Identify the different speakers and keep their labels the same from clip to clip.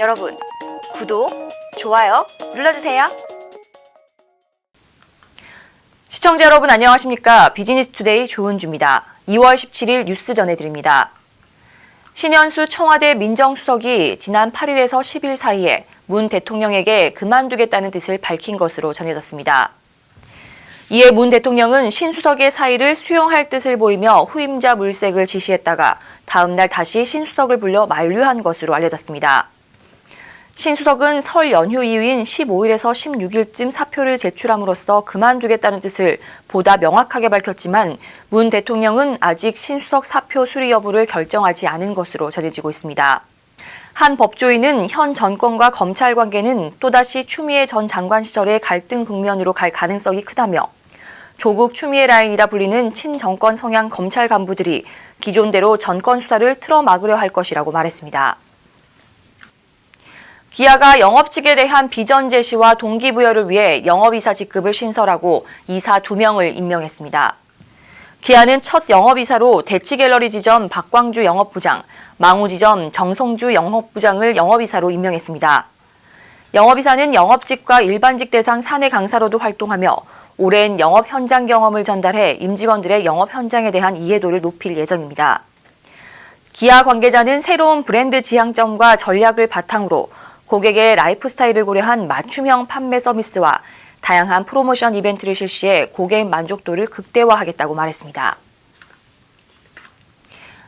Speaker 1: 여러분, 구독, 좋아요 눌러주세요. 시청자 여러분 안녕하십니까? 비즈니스투데이 조은주입니다. 2월 17일 뉴스 전해드립니다. 신현수 청와대 민정수석이 지난 8일에서 10일 사이에 문 대통령에게 그만두겠다는 뜻을 밝힌 것으로 전해졌습니다. 이에 문 대통령은 신 수석의 사의를 수용할 뜻을 보이며 후임자 물색을 지시했다가 다음 날 다시 신 수석을 불러 만류한 것으로 알려졌습니다. 신 수석은 설 연휴 이후인 15일에서 16일쯤 사표를 제출함으로써 그만두겠다는 뜻을 보다 명확하게 밝혔지만 문 대통령은 아직 신 수석 사표 수리 여부를 결정하지 않은 것으로 전해지고 있습니다. 한 법조인은 현 정권과 검찰 관계는 또다시 추미애 전 장관 시절의 갈등 국면으로 갈 가능성이 크다며 조국 추미애 라인이라 불리는 친정권 성향 검찰 간부들이 기존대로 정권 수사를 틀어막으려 할 것이라고 말했습니다. 기아가 영업직에 대한 비전 제시와 동기부여를 위해 영업이사 직급을 신설하고 이사 2명을 임명했습니다. 기아는 첫 영업이사로 대치갤러리 지점 박광주 영업부장, 망우지점 정성주 영업부장을 영업이사로 임명했습니다. 영업이사는 영업직과 일반직 대상 사내 강사로도 활동하며 오랜 영업 현장 경험을 전달해 임직원들의 영업 현장에 대한 이해도를 높일 예정입니다. 기아 관계자는 새로운 브랜드 지향점과 전략을 바탕으로 고객의 라이프 스타일을 고려한 맞춤형 판매 서비스와 다양한 프로모션 이벤트를 실시해 고객 만족도를 극대화하겠다고 말했습니다.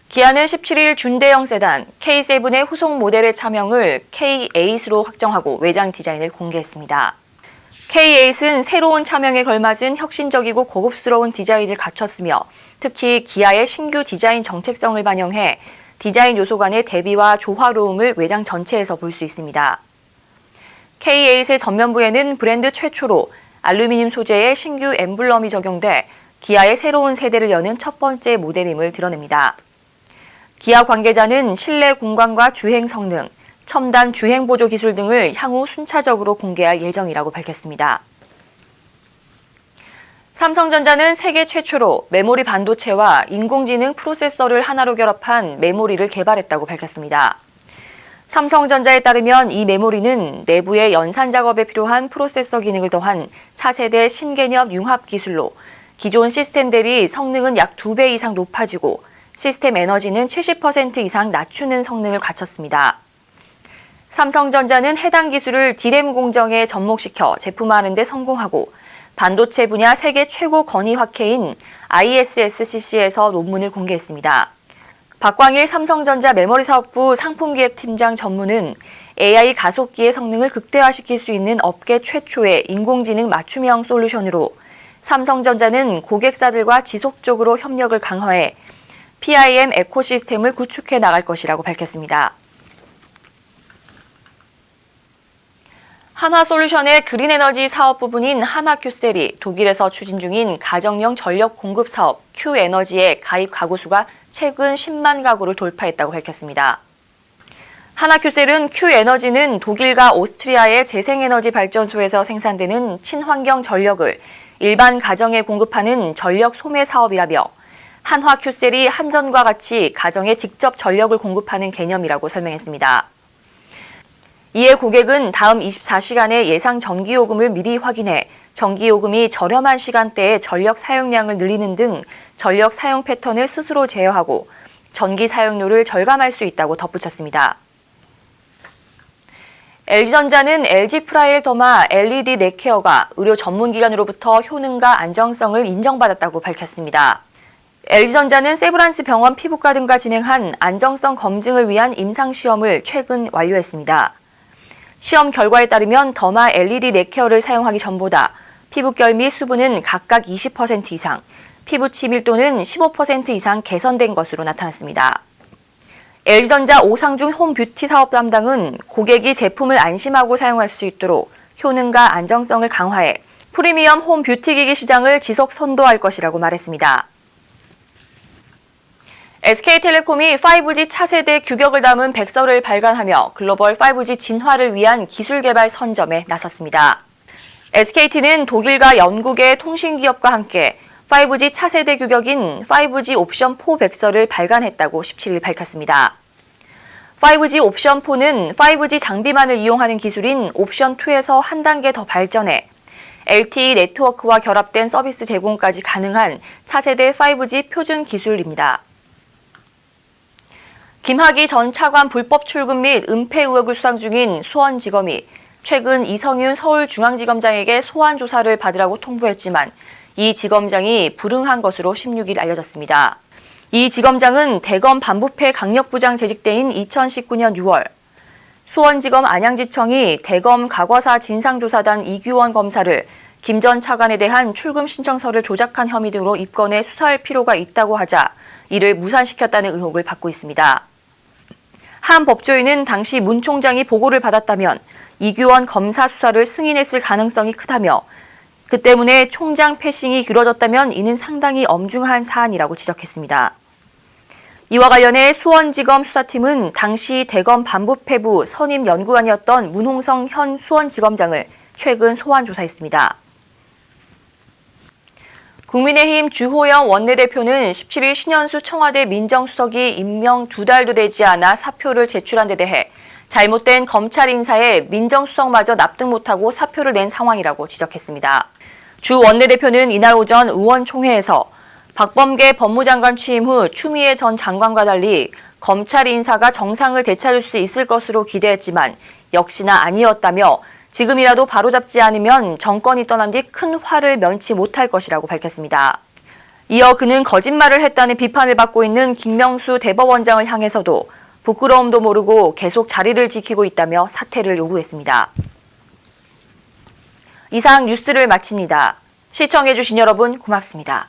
Speaker 1: 기아는 17일 준대형 세단 K7의 후속 모델의 차명을 K8으로 확정하고 외장 디자인을 공개했습니다. K8은 새로운 차명에 걸맞은 혁신적이고 고급스러운 디자인을 갖췄으며 특히 기아의 신규 디자인 정책성을 반영해 디자인 요소 간의 대비와 조화로움을 외장 전체에서 볼 수 있습니다. K8의 전면부에는 브랜드 최초로 알루미늄 소재의 신규 엠블럼이 적용돼 기아의 새로운 세대를 여는 첫 번째 모델임을 드러냅니다. 기아 관계자는 실내 공간과 주행 성능, 첨단 주행 보조 기술 등을 향후 순차적으로 공개할 예정이라고 밝혔습니다. 삼성전자는 세계 최초로 메모리 반도체와 인공지능 프로세서를 하나로 결합한 메모리를 개발했다고 밝혔습니다. 삼성전자에 따르면 이 메모리는 내부의 연산 작업에 필요한 프로세서 기능을 더한 차세대 신개념 융합 기술로 기존 시스템 대비 성능은 약 2배 이상 높아지고 시스템 에너지는 70% 이상 낮추는 성능을 갖췄습니다. 삼성전자는 해당 기술을 D램 공정에 접목시켜 제품화하는 데 성공하고 반도체 분야 세계 최고 권위 학회인 ISSCC에서 논문을 공개했습니다. 박광일 삼성전자 메모리 사업부 상품기획팀장 전무는 AI 가속기의 성능을 극대화시킬 수 있는 업계 최초의 인공지능 맞춤형 솔루션으로 삼성전자는 고객사들과 지속적으로 협력을 강화해 PIM 에코시스템을 구축해 나갈 것이라고 밝혔습니다. 한화솔루션의 그린에너지 사업 부분인 하나큐셀이 독일에서 추진 중인 가정용 전력 공급 사업 Q에너지의 가입 가구 수가 최근 10만 가구를 돌파했다고 밝혔습니다. 하나큐셀은 Q에너지는 독일과 오스트리아의 재생에너지 발전소에서 생산되는 친환경 전력을 일반 가정에 공급하는 전력 소매 사업이라며 한화큐셀이 한전과 같이 가정에 직접 전력을 공급하는 개념이라고 설명했습니다. 이에 고객은 다음 24시간의 예상 전기요금을 미리 확인해 전기요금이 저렴한 시간대에 전력 사용량을 늘리는 등 전력 사용 패턴을 스스로 제어하고 전기 사용료를 절감할 수 있다고 덧붙였습니다. LG전자는 LG 프라일 더마 LED 넥케어가 의료 전문기관으로부터 효능과 안정성을 인정받았다고 밝혔습니다. LG전자는 세브란스 병원 피부과 등과 진행한 안정성 검증을 위한 임상시험을 최근 완료했습니다. 시험 결과에 따르면 더마 LED 넥케어를 사용하기 전보다 피부결 및 수분은 각각 20% 이상, 피부 치밀도는 15% 이상 개선된 것으로 나타났습니다. LG전자 오상중 홈뷰티 사업 담당은 고객이 제품을 안심하고 사용할 수 있도록 효능과 안정성을 강화해 프리미엄 홈뷰티기기 시장을 지속 선도할 것이라고 말했습니다. SK텔레콤이 5G 차세대 규격을 담은 백서를 발간하며 글로벌 5G 진화를 위한 기술 개발 선점에 나섰습니다. SKT는 독일과 영국의 통신기업과 함께 5G 차세대 규격인 5G 옵션 4 백서를 발간했다고 17일 밝혔습니다. 5G 옵션4는 5G 장비만을 이용하는 기술인 옵션2에서 한 단계 더 발전해 LTE 네트워크와 결합된 서비스 제공까지 가능한 차세대 5G 표준 기술입니다. 김학의 전 차관 불법 출금 및 은폐 의혹을 수상 중인 수원지검이 최근 이성윤 서울중앙지검장에게 소환 조사를 받으라고 통보했지만 이 지검장이 불응한 것으로 16일 알려졌습니다. 이 지검장은 대검 반부패 강력부장 재직 때인 2019년 6월 수원지검 안양지청이 대검 과거사 진상조사단 이규원 검사를 김 전 차관에 대한 출금 신청서를 조작한 혐의 등으로 입건해 수사할 필요가 있다고 하자 이를 무산시켰다는 의혹을 받고 있습니다. 한 법조인은 당시 문 총장이 보고를 받았다면 이규원 검사 수사를 승인했을 가능성이 크다며 그 때문에 총장 패싱이 이뤄졌다면 이는 상당히 엄중한 사안이라고 지적했습니다. 이와 관련해 수원지검 수사팀은 당시 대검 반부패부 선임 연구관이었던 문홍성 현 수원지검장을 최근 소환 조사했습니다. 국민의힘 주호영 원내대표는 17일 신현수 청와대 민정수석이 임명 2달도 되지 않아 사표를 제출한 데 대해 잘못된 검찰 인사에 민정수석마저 납득 못하고 사표를 낸 상황이라고 지적했습니다. 주 원내대표는 이날 오전 의원총회에서 박범계 법무장관 취임 후 추미애 전 장관과 달리 검찰 인사가 정상을 되찾을 수 있을 것으로 기대했지만 역시나 아니었다며 지금이라도 바로잡지 않으면 정권이 떠난 뒤 큰 화를 면치 못할 것이라고 밝혔습니다. 이어 그는 거짓말을 했다는 비판을 받고 있는 김명수 대법원장을 향해서도 부끄러움도 모르고 계속 자리를 지키고 있다며 사퇴를 요구했습니다. 이상 뉴스를 마칩니다. 시청해주신 여러분 고맙습니다.